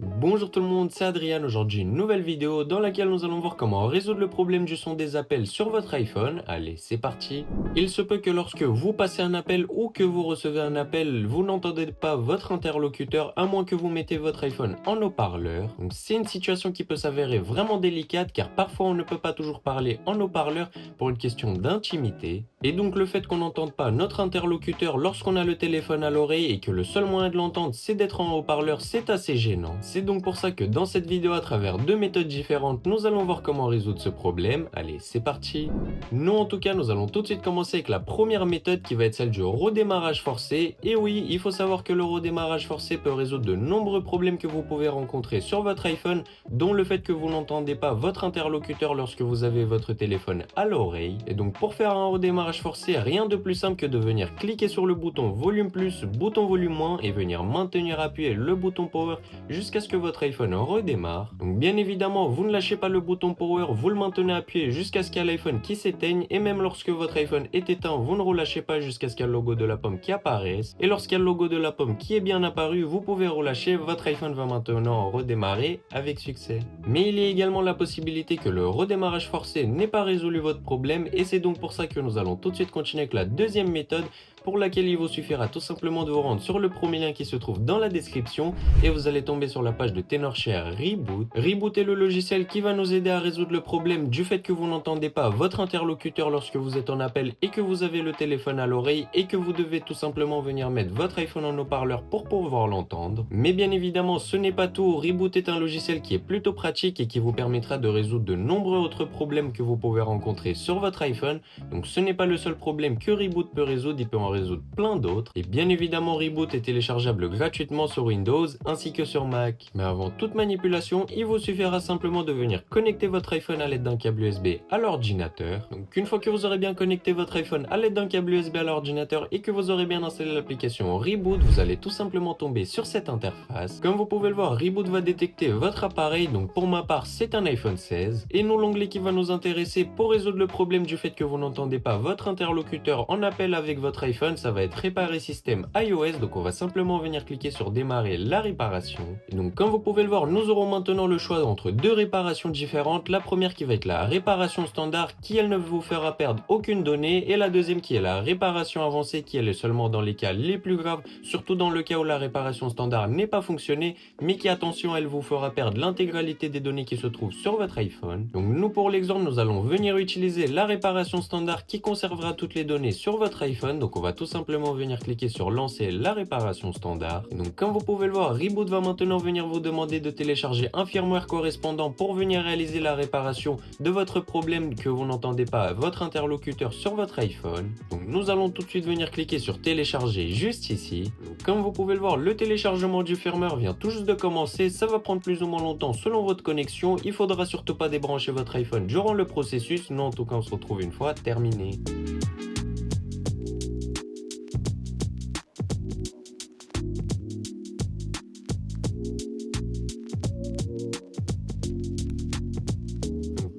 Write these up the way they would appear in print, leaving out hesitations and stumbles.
Bonjour tout le monde, c'est Adrien. Aujourd'hui une nouvelle vidéo dans laquelle nous allons voir comment résoudre le problème du son des appels sur votre iPhone. Allez, c'est parti. Il se peut que lorsque vous passez un appel ou que vous recevez un appel, vous n'entendez pas votre interlocuteur à moins que vous mettez votre iPhone en haut-parleur. Donc c'est une situation qui peut s'avérer vraiment délicate car parfois on ne peut pas toujours parler en haut-parleur pour une question d'intimité. Et donc le fait qu'on n'entende pas notre interlocuteur lorsqu'on a le téléphone à l'oreille et que le seul moyen de l'entendre c'est d'être en haut-parleur, c'est assez gênant. C'est donc pour ça que dans cette vidéo, à travers deux méthodes différentes, nous allons voir comment résoudre ce problème. Allez, c'est parti. Nous, en tout cas, nous allons tout de suite commencer avec la première méthode qui va être celle du redémarrage forcé. Et oui, il faut savoir que le redémarrage forcé peut résoudre de nombreux problèmes que vous pouvez rencontrer sur votre iPhone, dont le fait que vous n'entendez pas votre interlocuteur lorsque vous avez votre téléphone à l'oreille. Et donc, pour faire un redémarrage forcé, rien de plus simple que de venir cliquer sur le bouton volume plus, bouton volume moins et venir maintenir appuyé le bouton power jusqu'à ce que votre iPhone redémarre. Donc bien évidemment, vous ne lâchez pas le bouton power, vous le maintenez appuyé jusqu'à ce qu'il y ait l'iPhone qui s'éteigne et même lorsque votre iPhone est éteint, vous ne relâchez pas jusqu'à ce qu'il y ait le logo de la pomme qui apparaisse. Et lorsqu'il y a le logo de la pomme qui est bien apparu, vous pouvez relâcher, votre iPhone va maintenant redémarrer avec succès. Mais il y a également la possibilité que le redémarrage forcé n'ait pas résolu votre problème et c'est donc pour ça que nous allons tout de suite continuer avec la deuxième méthode pour laquelle il vous suffira tout simplement de vous rendre sur le premier lien qui se trouve dans la description et vous allez tomber sur la page de Tenorshare Reboot. Reboot est le logiciel qui va nous aider à résoudre le problème du fait que vous n'entendez pas votre interlocuteur lorsque vous êtes en appel et que vous avez le téléphone à l'oreille et que vous devez tout simplement venir mettre votre iPhone en haut-parleur pour pouvoir l'entendre. Mais bien évidemment, ce n'est pas tout. Reboot est un logiciel qui est plutôt pratique et qui vous permettra de résoudre de nombreux autres problèmes que vous pouvez rencontrer sur votre iPhone. Donc ce n'est pas le seul problème que Reboot peut résoudre, il peut en résoudre plein d'autres. Et bien évidemment, Reboot est téléchargeable gratuitement sur Windows ainsi que sur Mac. Mais avant toute manipulation, il vous suffira simplement de venir connecter votre iPhone à l'aide d'un câble USB à l'ordinateur. Donc une fois que vous aurez bien connecté votre iPhone à l'aide d'un câble USB à l'ordinateur et que vous aurez bien installé l'application Reboot, vous allez tout simplement tomber sur cette interface. Comme vous pouvez le voir, Reboot va détecter votre appareil, donc pour ma part c'est un iPhone 16. Et nous, l'onglet qui va nous intéresser pour résoudre le problème du fait que vous n'entendez pas votre interlocuteur en appel avec votre iPhone, ça va être réparer système iOS. Donc on va simplement venir cliquer sur démarrer la réparation. Et donc comme vous pouvez le voir, nous aurons maintenant le choix entre deux réparations différentes. La première qui va être la réparation standard qui elle ne vous fera perdre aucune donnée et la deuxième qui est la réparation avancée qui elle est seulement dans les cas les plus graves, surtout dans le cas où la réparation standard n'est pas fonctionnée mais qui, attention, elle vous fera perdre l'intégralité des données qui se trouvent sur votre iPhone. Donc nous, pour l'exemple, nous allons venir utiliser la réparation standard qui conservera toutes les données sur votre iPhone. Donc on va tout simplement venir cliquer sur lancer la réparation standard. Et donc comme vous pouvez le voir, Reboot va maintenant venir vous demander de télécharger un firmware correspondant pour venir réaliser la réparation de votre problème que vous n'entendez pas votre interlocuteur sur votre iPhone. Donc nous allons tout de suite venir cliquer sur télécharger juste ici. Donc, comme vous pouvez le voir, le téléchargement du firmware vient tout juste de commencer. Ça va prendre plus ou moins longtemps selon votre connexion. Il faudra surtout pas débrancher votre iPhone durant le processus. Nous, en tout cas, on se retrouve une fois terminé.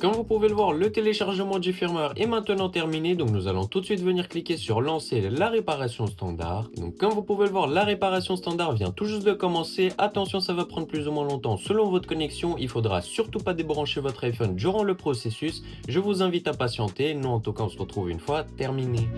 Comme vous pouvez le voir, le téléchargement du firmware est maintenant terminé, donc nous allons tout de suite venir cliquer sur lancer la réparation standard. Donc comme vous pouvez le voir, la réparation standard vient tout juste de commencer. Attention, ça va prendre plus ou moins longtemps selon votre connexion. Il faudra surtout pas débrancher votre iPhone durant le processus. Je vous invite à patienter. Nous, en tout cas, on se retrouve une fois terminé.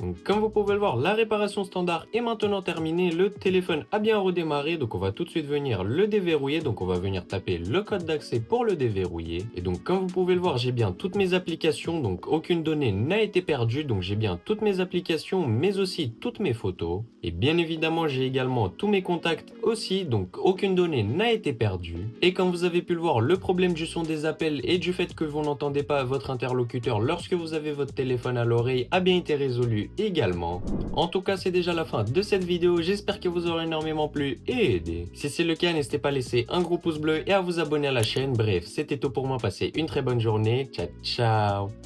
Donc, comme vous pouvez le voir, la réparation standard est maintenant terminée. Le téléphone a bien redémarré. Donc, on va tout de suite venir le déverrouiller. Donc, on va venir taper le code d'accès pour le déverrouiller. Et donc, comme vous pouvez le voir, j'ai bien toutes mes applications. Donc, aucune donnée n'a été perdue. Donc, j'ai bien toutes mes applications, mais aussi toutes mes photos. Et bien évidemment, j'ai également tous mes contacts aussi. Donc, aucune donnée n'a été perdue. Et comme vous avez pu le voir, le problème du son des appels et du fait que vous n'entendez pas votre interlocuteur lorsque vous avez votre téléphone à l'oreille a bien été résolu également. En tout cas, c'est déjà la fin de cette vidéo. J'espère que vous aurez énormément plu et aidé. Si c'est le cas, n'hésitez pas à laisser un gros pouce bleu et à vous abonner à la chaîne. Bref, c'était tout pour moi. Passez une très bonne journée. Ciao, ciao.